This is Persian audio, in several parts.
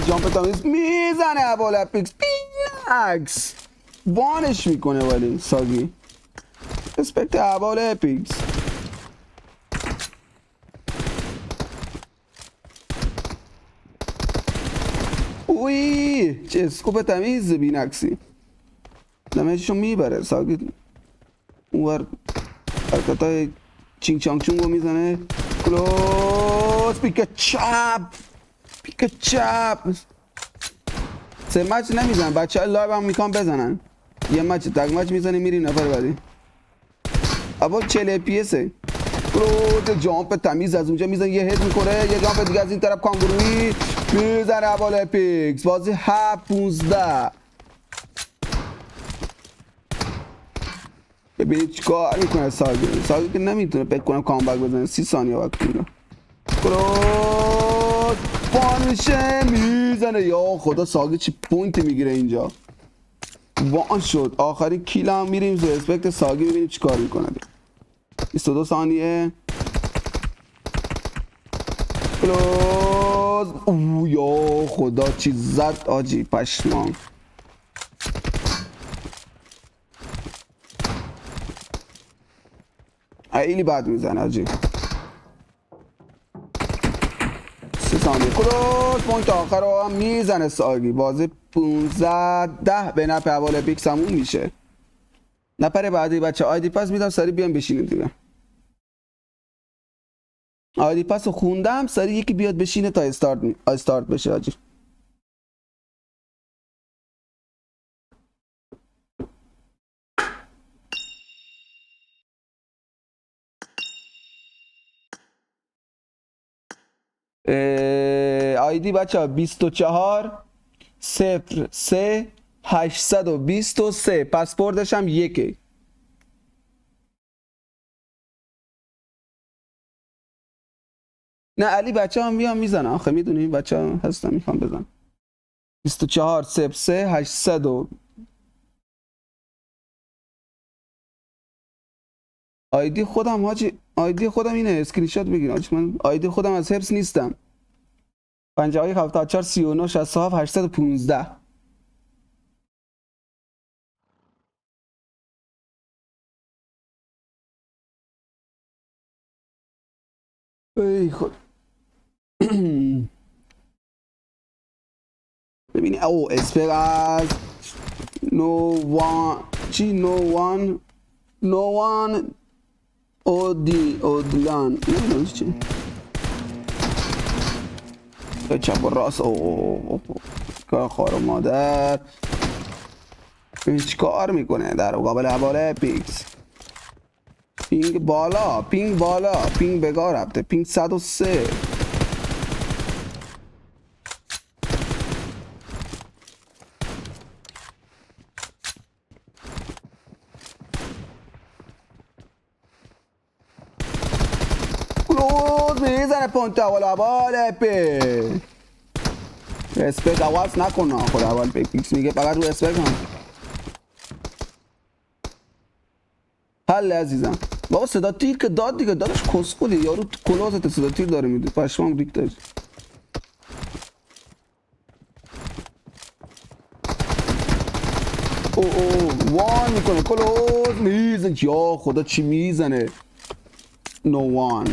جامپ تمیز میزنه ابوالپیکس پینکس وانش میکنه ولی ساگی اسپکت ابوالپیکس اوی چه اسکوپ تمیز بینکسی دمیجشو میبره ساگی اونور حرکتای چینگ چانگ چونگو میزنه کلوز پیک چپ سه مچ نمیزنن بچه های لایو هم میکن بزنن یه مچ تک مچ میزنی میریم نفر بعدی ابا 40 پیسه کلوز جامپ تمیز از اونجا میزنه یه هد میکنه یه جامپ دیگه از این طرف کانگرویی میزنه ابوالپیکس بازی 7-15 ببینید چیکار میکنه ساگی که نمیتونه فکر کنم کامبک بزنه 30 ثانیه وقت میره کروس وان میشه میزنه یا خدا ساگی چی پوینتی میگیره اینجا وان شد آخرین کیل هم میریم زو اسپکت ساگی ببینیم چیکار میکنه 22 ثانیه کلوز اوه یا خدا چی زد آجی پشمان خیلی بد میزنه آجی 3 ثانیه کلوز پوینت آخر رو هم میزنه ساگی بازی 15-10 به نفع ابوالپیکس همون میشه نفر بعدی بچه آیدی پاس میدم سریع بیان بشینید دیگه آیدی پاس رو خوندم سریع یکی بیاد بشینه تا استارت بشه آجی آیدی بچه ها 24 03 823 پسپورتش هم یکی نه علی بچه هم میان میزنن آخه میدونی بچه هم هستن میخوام بزن 24 03 800 آیدی خودم حاجی آیدی خودم اینه اسکرین شات بگیر حاجی من آیدی خودم از حفظ نیستم 51 74 39 67 815 ای خود ببینی او اسپر از نو وان چی نو وان اودلان نمیدونم چی به چپ و راست کار خوار مادر ببین چی کار میکنه در مقابل ابوالپیکس پینگ بالا پینگ بگاه رفته پینگ 103 کلوز میزنه پونت ابوالپیکس اسپک عوض نکنه خود ابوالپیکس میگه فقط رو اسپک هم حل عزیزم بابا صدا تیر که داد دیگه داداش کسخولی یارو کلوزت صدا تیر داره میده پشمام ریخته وان میکنه کلوز میزنه یا خدا چی میزنه نو وان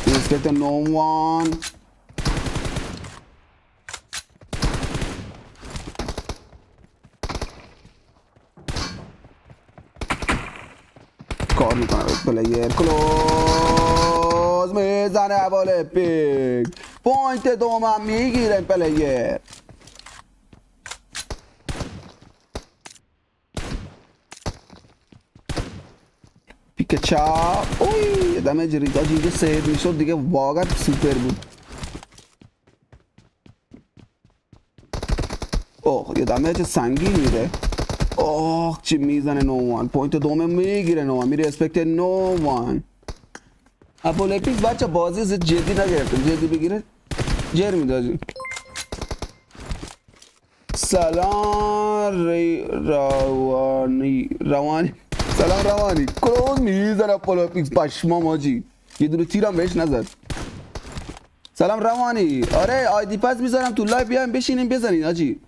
اسکت نو وان کار میکنه پلیر کلوز میزنه ابوالپیکس پوینت دومم میگیره پلیر پیک چاپ اوی دمیج ریداج اینجا سهد میشد دیگه واقعا سوپر بود اوه یه دمیج سنگین میده اوه چی میزنه نووان پوینت دومه میگیره نووان میره اسپکت نووان ابوالپیکس بچه بازی زد جدی نگرفته جدی بگیره جر میدازی سلام روانی سلام روانی کلوز میزنه ابوالپیکس پشمام آجی یه دونه تیرم بهش نزد سلام روانی. آره آیدی پس میذارم تو لایو بیایم بشینیم بزنین آجی.